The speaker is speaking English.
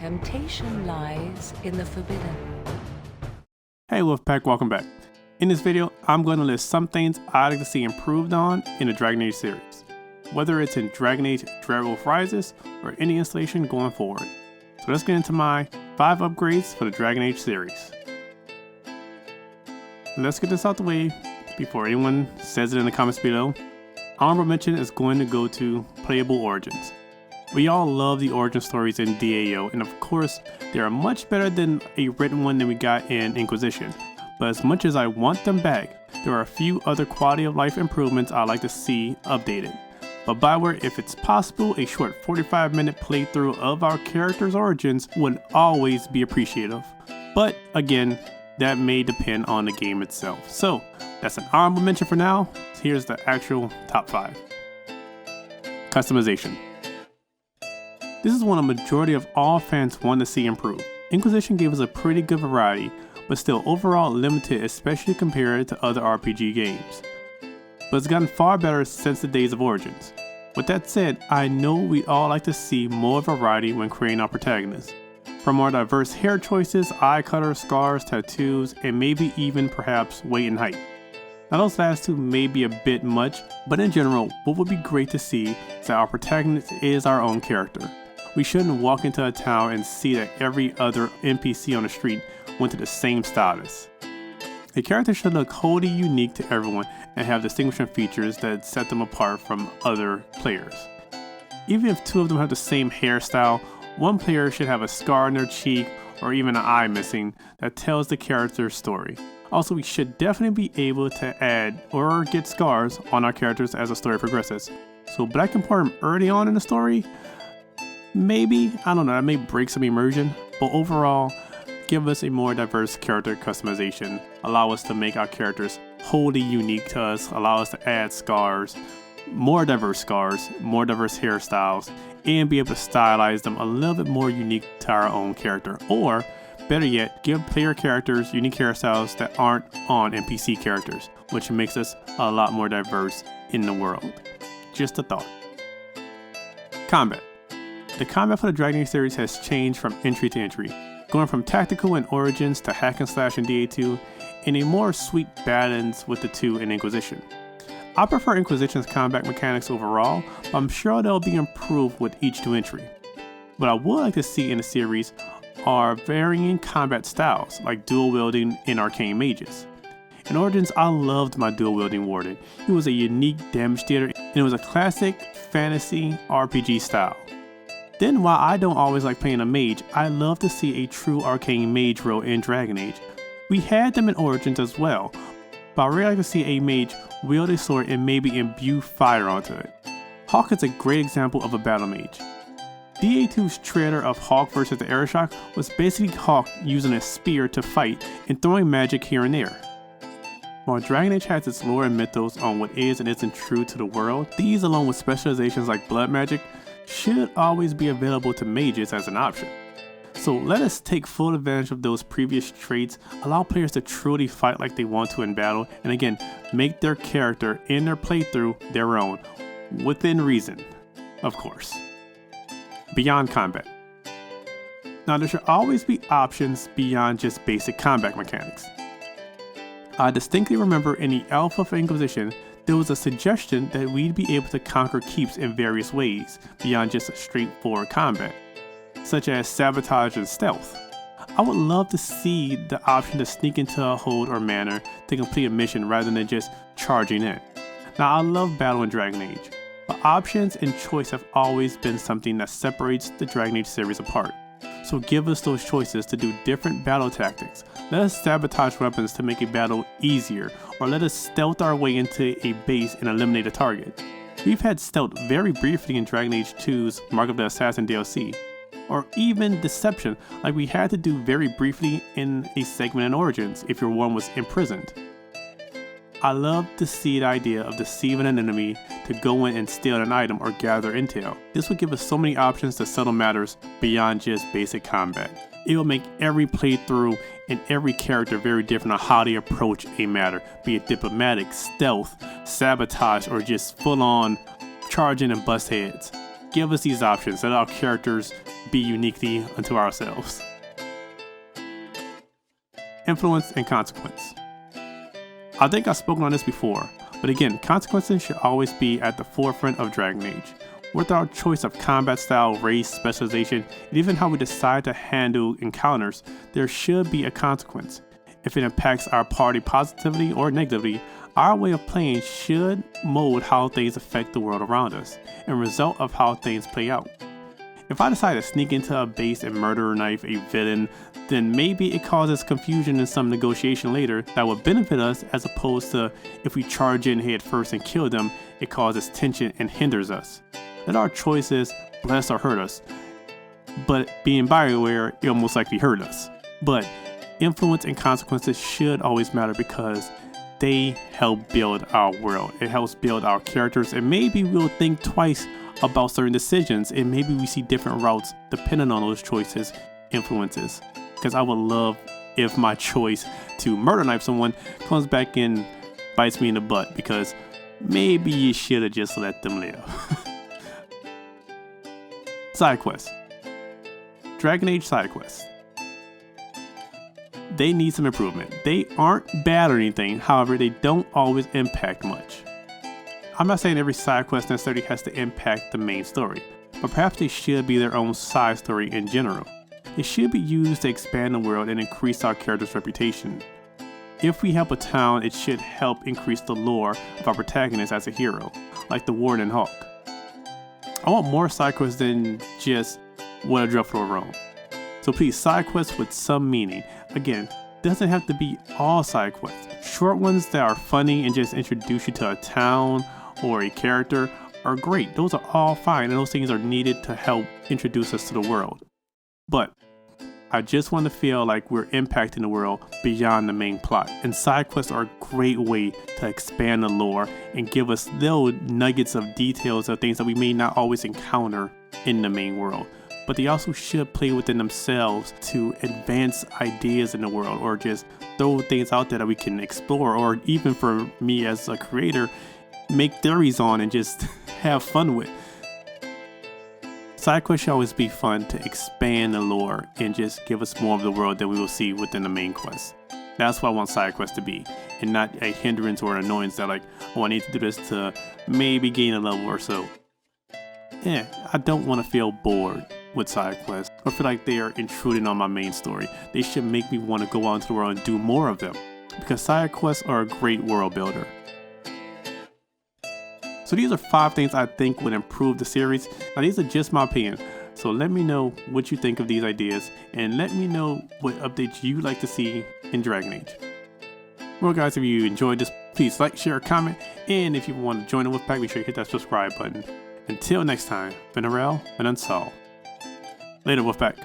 Temptation lies in the forbidden. Hey Wolfpack, welcome back. In this video, I'm going to list some things I'd like to see improved on in the Dragon Age series, whether it's in Dragon Age Dreadwolf Rises or any installation going forward. So let's get into my 5 upgrades for the Dragon Age series. Let's get this out the way before anyone says it in the comments below. Honorable mention is going to go to Playable Origins. We all love the origin stories in DAO, and of course, they are much better than a written one that we got in Inquisition. But as much as I want them back, there are a few other quality of life improvements I'd like to see updated. But Bioware, if it's possible, a short 45-minute playthrough of our character's origins would always be appreciative. But again, that may depend on the game itself. So that's an honorable mention for now. Here's the actual top 5. Customization. This is one a majority of all fans want to see improve. Inquisition gave us a pretty good variety, but still overall limited, especially compared to other RPG games. But it's gotten far better since the days of Origins. With that said, I know we'd all like to see more variety when creating our protagonists. From more diverse hair choices, eye color, scars, tattoos, and maybe even perhaps weight and height. Now those last two may be a bit much, but in general, what would be great to see is that our protagonist is our own character. We shouldn't walk into a town and see that every other NPC on the street went to the same status. A character should look wholly unique to everyone and have distinguishing features that set them apart from other players. Even if two of them have the same hairstyle, one player should have a scar on their cheek or even an eye missing that tells the character's story. Also, we should definitely be able to add or get scars on our characters as the story progresses. So Black and Parham early on in the story? Maybe, I don't know, that may break some immersion, but overall, give us a more diverse character customization, allow us to make our characters wholly unique to us, allow us to add scars, more diverse hairstyles, and be able to stylize them a little bit more unique to our own character. Or, better yet, give player characters unique hairstyles that aren't on NPC characters, which makes us a lot more diverse in the world. Just a thought. Combat. The combat for the Dragon Age series has changed from entry to entry, going from tactical in Origins to hack and slash in DA2, and a more sweet balance with the two in Inquisition. I prefer Inquisition's combat mechanics overall, but I'm sure they'll be improved with each new entry. What I would like to see in the series are varying combat styles, like dual wielding and arcane mages. In Origins, I loved my dual wielding warden. He was a unique damage dealer, and it was a classic fantasy RPG style. Then, while I don't always like playing a mage, I love to see a true arcane mage role in Dragon Age. We had them in Origins as well, but I really like to see a mage wield a sword and maybe imbue fire onto it. Hawk is a great example of a battle mage. DA2's trailer of Hawk vs. the Aeroshock was basically Hawk using a spear to fight and throwing magic here and there. While Dragon Age has its lore and mythos on what is and isn't true to the world, these along with specializations like blood magic should always be available to mages as an option. So let us take full advantage of those previous traits, allow players to truly fight like they want to in battle, and again, make their character in their playthrough their own, within reason, of course. Beyond combat. Now there should always be options beyond just basic combat mechanics. I distinctly remember in the Alpha for Inquisition, there was a suggestion that we'd be able to conquer keeps in various ways, beyond just a straightforward combat, such as sabotage and stealth. I would love to see the option to sneak into a hold or manor to complete a mission rather than just charging in. Now I love battle in Dragon Age, but options and choice have always been something that separates the Dragon Age series apart. So give us those choices to do different battle tactics. Let us sabotage weapons to make a battle easier, or let us stealth our way into a base and eliminate a target. We've had stealth very briefly in Dragon Age 2's Mark of the Assassin DLC, or even deception like we had to do very briefly in a segment in Origins if your one was imprisoned. I love to see the idea of deceiving an enemy to go in and steal an item or gather intel. This would give us so many options to settle matters beyond just basic combat. It will make every playthrough and every character very different on how they approach a matter, be it diplomatic, stealth, sabotage, or just full on charge in and bust heads. Give us these options, let our characters be uniquely unto ourselves. Influence and consequence. I think I've spoken on this before, but again, consequences should always be at the forefront of Dragon Age. With our choice of combat style, race, specialization, and even how we decide to handle encounters, there should be a consequence. If it impacts our party positively or negatively, our way of playing should mold how things affect the world around us, and result of how things play out. If I decide to sneak into a base and murder or knife a villain, then maybe it causes confusion in some negotiation later that would benefit us, as opposed to if we charge in head first and kill them, it causes tension and hinders us. Let our choices bless or hurt us, but being BioWare, it will most likely hurt us. But influence and consequences should always matter because they help build our world. It helps build our characters, and maybe we'll think twice about certain decisions, and maybe we see different routes depending on those choices, influences. Because I would love if my choice to murder knife someone comes back and bites me in the butt, because maybe you should have just let them live. Side quests. Dragon Age side quests. They need some improvement. They aren't bad or anything, however, they don't always impact much. I'm not saying every side quest necessarily has to impact the main story, but perhaps they should be their own side story in general. They should be used to expand the world and increase our character's reputation. If we help a town, it should help increase the lore of our protagonist as a hero, like the Warden and Hawke. I want more side quests than just what a dreadful wrong. So please, side quests with some meaning. Again, doesn't have to be all side quests. Short ones that are funny and just introduce you to a town or a character are great. Those are all fine, and those things are needed to help introduce us to the world. But I just want to feel like we're impacting the world beyond the main plot, and side quests are a great way to expand the lore and give us little nuggets of details of things that we may not always encounter in the main world. But they also should play within themselves to advance ideas in the world, or just throw things out there that we can explore, or even for me as a creator, make theories on and just have fun with. Side quests should always be fun to expand the lore and just give us more of the world than we will see within the main quest. That's what I want side quests to be, and not a hindrance or annoyance that like, oh, I need to do this to maybe gain a level or so. I don't want to feel bored with side quests or feel like they are intruding on my main story. They should make me want to go out into the world and do more of them, because side quests are a great world builder. So these are 5 things I think would improve the series. Now these are just my opinion, so let me know what you think of these ideas, and let me know what updates you'd like to see in Dragon Age. Well guys, if you enjoyed this, please like, share, comment, and if you want to join the Wolfpack, be sure to hit that subscribe button. Until next time, been Arel and Unsolved. Later, Wolfpack.